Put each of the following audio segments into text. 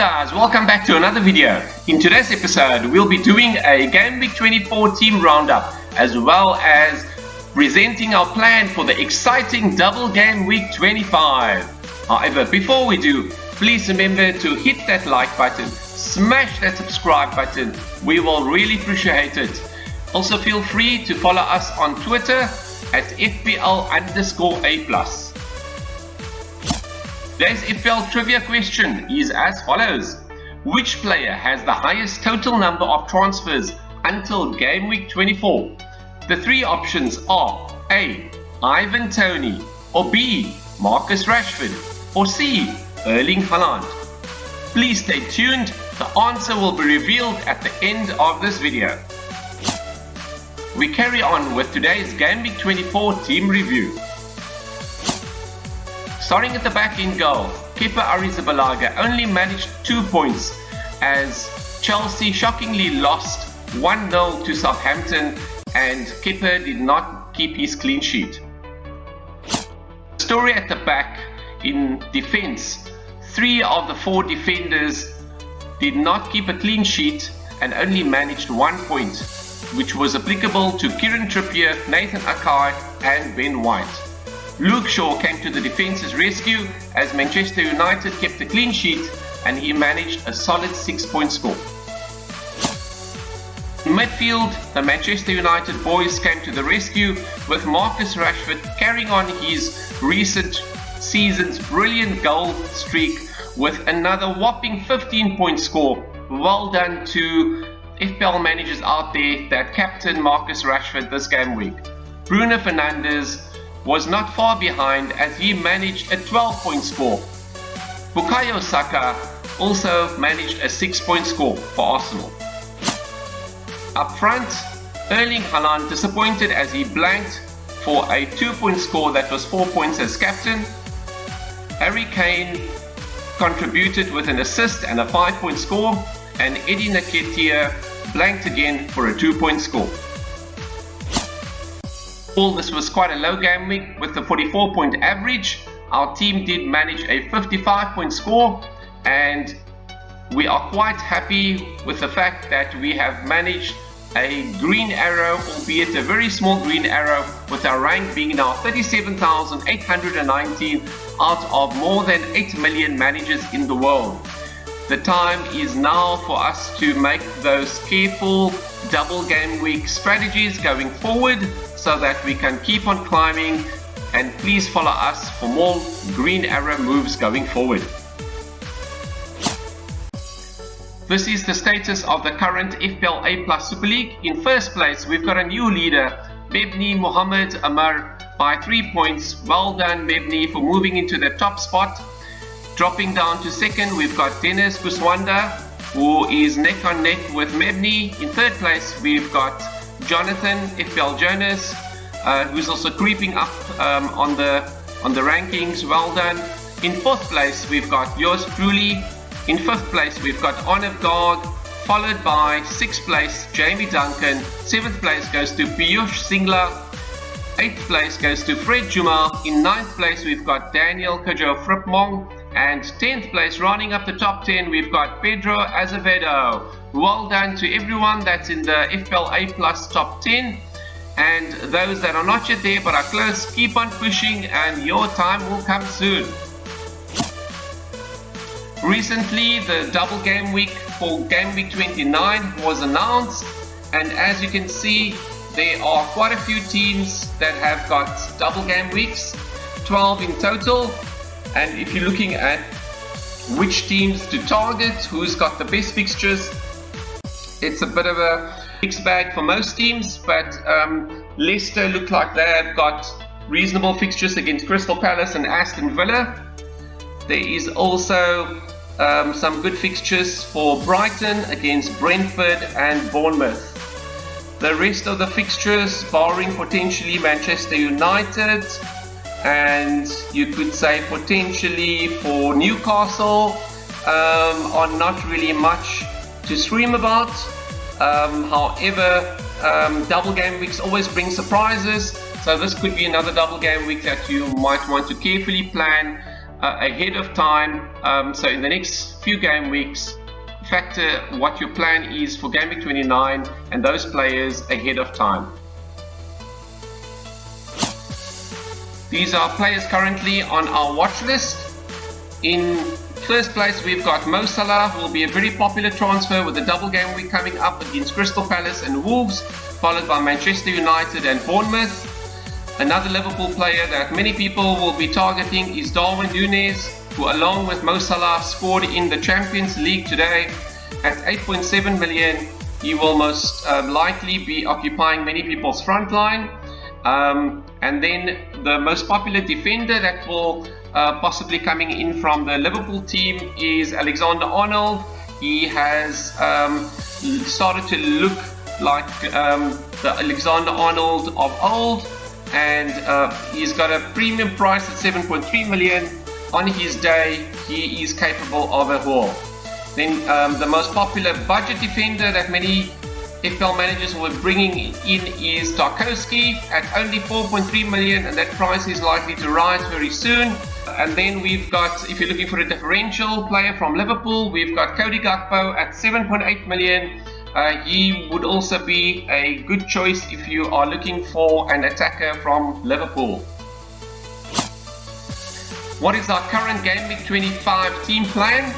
guys, welcome back to another video. In today's episode, we'll be doing a Gameweek 24 team roundup as well as presenting our plan for the exciting double game week 25. However, before we do, please remember to hit that like button, smash that subscribe button. We will really appreciate it. Also feel free to follow us on Twitter at FPL_A+. Today's FPL trivia question is as follows. Which player has the highest total number of transfers until game week 24? The three options are A. Ivan Toney, or B. Marcus Rashford, or C. Erling Haaland. Please stay tuned, the answer will be revealed at the end of this video. We carry on with today's Game Week 24 team review. Starting at the back in goal, keeper Arrizabalaga only managed 2 points as Chelsea shockingly lost 1-0 to Southampton and keeper did not keep his clean sheet. Story at the back in defense, 3 of the 4 defenders did not keep a clean sheet and only managed 1 point, which was applicable to Kieran Trippier, Nathan Akai and Ben White. Luke Shaw came to the defence's rescue as Manchester United kept a clean sheet and he managed a solid 6-point score. In midfield, the Manchester United boys came to the rescue with Marcus Rashford carrying on his recent season's brilliant goal streak with another whopping 15-point score. Well done to FPL managers out there that captain Marcus Rashford this game week. Bruno Fernandes was not far behind as he managed a 12-point score. Bukayo Saka also managed a 6-point score for Arsenal. Up front, Erling Haaland disappointed as he blanked for a 2-point score that was 4 points as captain. Harry Kane contributed with an assist and a 5-point score, and Eddie Nketiah blanked again for a 2-point score. All this was quite a low game week with a 44-point average. Our team did manage a 55-point score and we are quite happy with the fact that we have managed a green arrow, albeit a very small green arrow, with our rank being now 37,819 out of more than 8 million managers in the world. The time is now for us to make those careful double game week strategies going forward so that we can keep on climbing, and please follow us for more green arrow moves going forward. This is the status of the current FPLA Super League. In first place, we've got a new leader, Mebni Mohammed Amar, by 3 points. Well done, Mebni, for moving into the top spot. Dropping down to second, we've got Dennis Kuswanda, who is neck and neck with Mebni. In third place, we've got Jonathan FPL Jonas, who's also creeping up on the rankings. Well done. In fourth place, we've got yours truly. In fifth place, we've got Honored Guard, followed by sixth place, Jamie Duncan. Seventh place goes to Piyush Singla. Eighth place goes to Fred Juma. In ninth place, we've got Daniel Kajo Fripmong. And 10th place, rounding up the top 10, we've got Pedro Azevedo. Well done to everyone that's in the FPLA Plus top 10. And those that are not yet there but are close, keep on pushing and your time will come soon. Recently, the double game week for Game Week 29 was announced. And as you can see, there are quite a few teams that have got double game weeks, 12 in total. And if you're looking at which teams to target, who's got the best fixtures, it's a bit of a mixed bag for most teams, but Leicester look like they have got reasonable fixtures against Crystal Palace and Aston Villa. There is also some good fixtures for Brighton against Brentford and Bournemouth. The rest of the fixtures, barring potentially Manchester United, and you could say potentially for Newcastle, are not really much to scream about. However, double game weeks always bring surprises, so this could be another double game week that you might want to carefully plan ahead of time. So in the next few game weeks, factor what your plan is for Gameweek 29 and those players ahead of time. These are players currently on our watch list. In first place, we've got Mo Salah, who will be a very popular transfer with the double game week coming up against Crystal Palace and Wolves, followed by Manchester United and Bournemouth. Another Liverpool player that many people will be targeting is Darwin Núñez, who along with Mo Salah scored in the Champions League today at 8.7 million. He will most likely be occupying many people's front line. And then the most popular defender that will possibly coming in from the Liverpool team is Alexander-Arnold. He has started to look like the Alexander-Arnold of old, and he's got a premium price at 7.3 million. On his day, he is capable of a haul. Then the most popular budget defender that many FPL managers were bringing in is Tarkowski at only 4.3 million, and that price is likely to rise very soon. And then we've got, if you're looking for a differential player from Liverpool, we've got Cody Gakpo at 7.8 million. He would also be a good choice if you are looking for an attacker from Liverpool. What is our current Gameweek 25 team plan?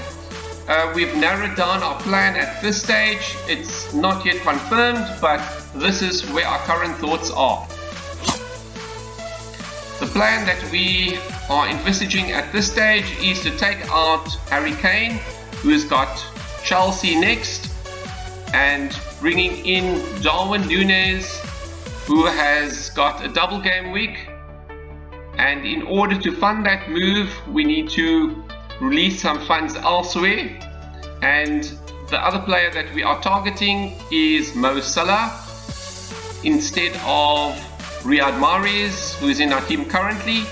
We've narrowed down our plan at this stage. It's not yet confirmed, but this is where our current thoughts are. The plan that we are envisaging at this stage is to take out Harry Kane, who's got Chelsea next, and bringing in Darwin Núñez, who has got a double game week. And in order to fund that move, we need to release some funds elsewhere, and the other player that we are targeting is Mo Salah instead of Riyad Mahrez, who is in our team currently.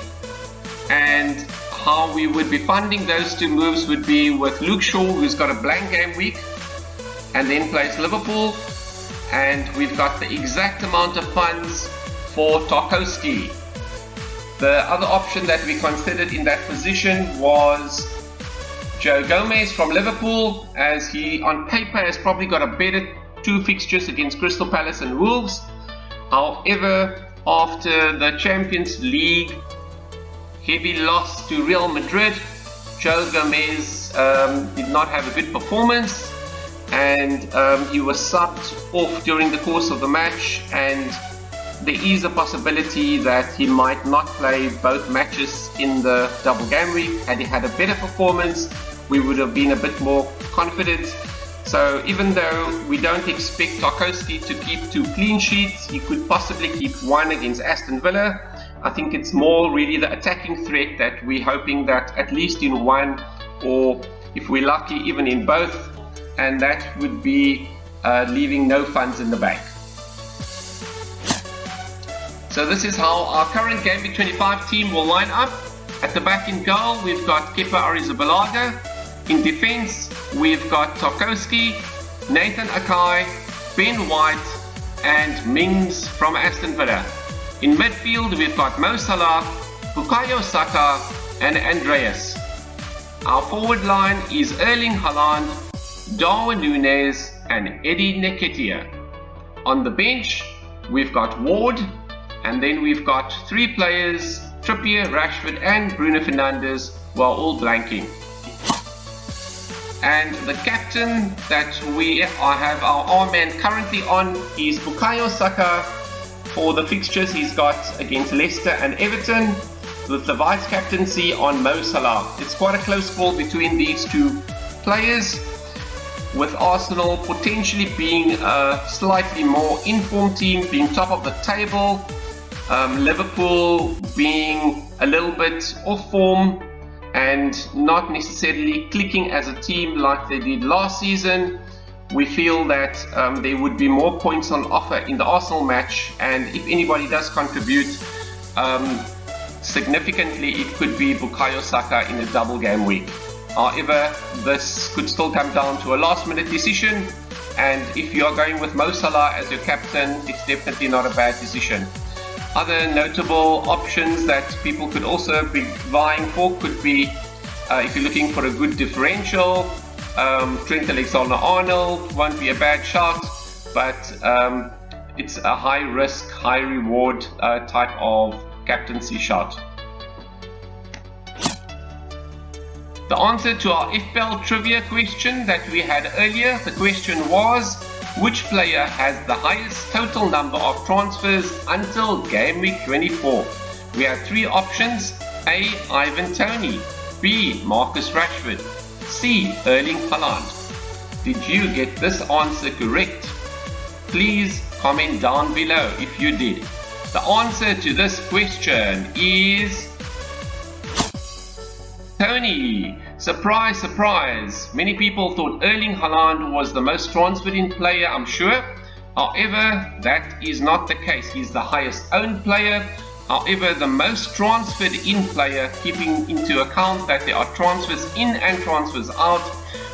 And how we would be funding those two moves would be with Luke Shaw, who's got a blank game week and then plays Liverpool, and we've got the exact amount of funds for Tarkowski. The other option that we considered in that position was Joe Gomez from Liverpool, as he on paper has probably got a better 2 fixtures against Crystal Palace and Wolves. However, after the Champions League heavy loss to Real Madrid, Joe Gomez did not have a good performance, and he was subbed off during the course of the match, and there is a possibility that he might not play both matches in the double game week. Had he had a better performance, we would have been a bit more confident. So even though we don't expect Tarkowski to keep 2 clean sheets, he could possibly keep 1 against Aston Villa. I think it's more really the attacking threat that we're hoping that at least in 1, or if we're lucky even in both, and that would be leaving no funds in the bank. So this is how our current Gameweek 25 team will line up. At the back in goal, we've got Kepa Arrizabalaga. In defense, we've got Tarkowski, Nathan Akai, Ben White, and Mings from Aston Villa. In midfield, we've got Mo Salah, Bukayo Saka, and Andreas. Our forward line is Erling Haaland, Darwin Núñez, and Eddie Nketiah. On the bench, we've got Ward, and then we've got 3 players, Trippier, Rashford, and Bruno Fernandes, who are all blanking. And the captain that we have our armband currently on is Bukayo Saka. For the fixtures he's got against Leicester and Everton, with the vice captaincy on Mo Salah. It's quite a close call between these 2 players, with Arsenal potentially being a slightly more informed team, being top of the table. Liverpool being a little bit off form and not necessarily clicking as a team like they did last season. We feel that there would be more points on offer in the Arsenal match, and if anybody does contribute significantly, it could be Bukayo Saka in a double game week. However, this could still come down to a last minute decision, and if you are going with Mo Salah as your captain, it's definitely not a bad decision. Other notable options that people could also be vying for could be, if you're looking for a good differential, Trent Alexander-Arnold won't be a bad shot, but it's a high risk, high reward type of captaincy shot. The answer to our FPL trivia question that we had earlier, the question was, which player has the highest total number of transfers until game week 24? We had three options: A. Ivan Toney, B. Marcus Rashford, C. Erling Haaland. Did you get this answer correct? Please comment down below if you did. The answer to this question is Toney. Surprise, surprise. Many people thought Erling Haaland was the most transferred in player, I'm sure. However, that is not the case. He's the highest owned player. However, the most transferred in player, keeping into account that there are transfers in and transfers out,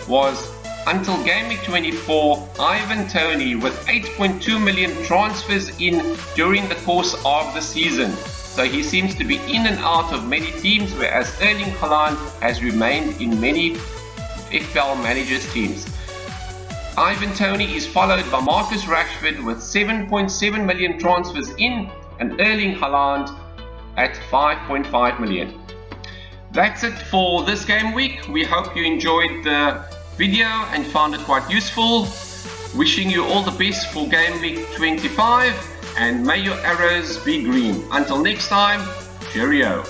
was until game week 24, Ivan Toney with 8.2 million transfers in during the course of the season. So he seems to be in and out of many teams, whereas Erling Haaland has remained in many FPL managers' teams. Ivan Toney is followed by Marcus Rashford with 7.7 million transfers in, and Erling Haaland at 5.5 million. That's it for this game week. We hope you enjoyed the video and found it quite useful. Wishing you all the best for game week 25, and may your arrows be green. Until next time, cheerio.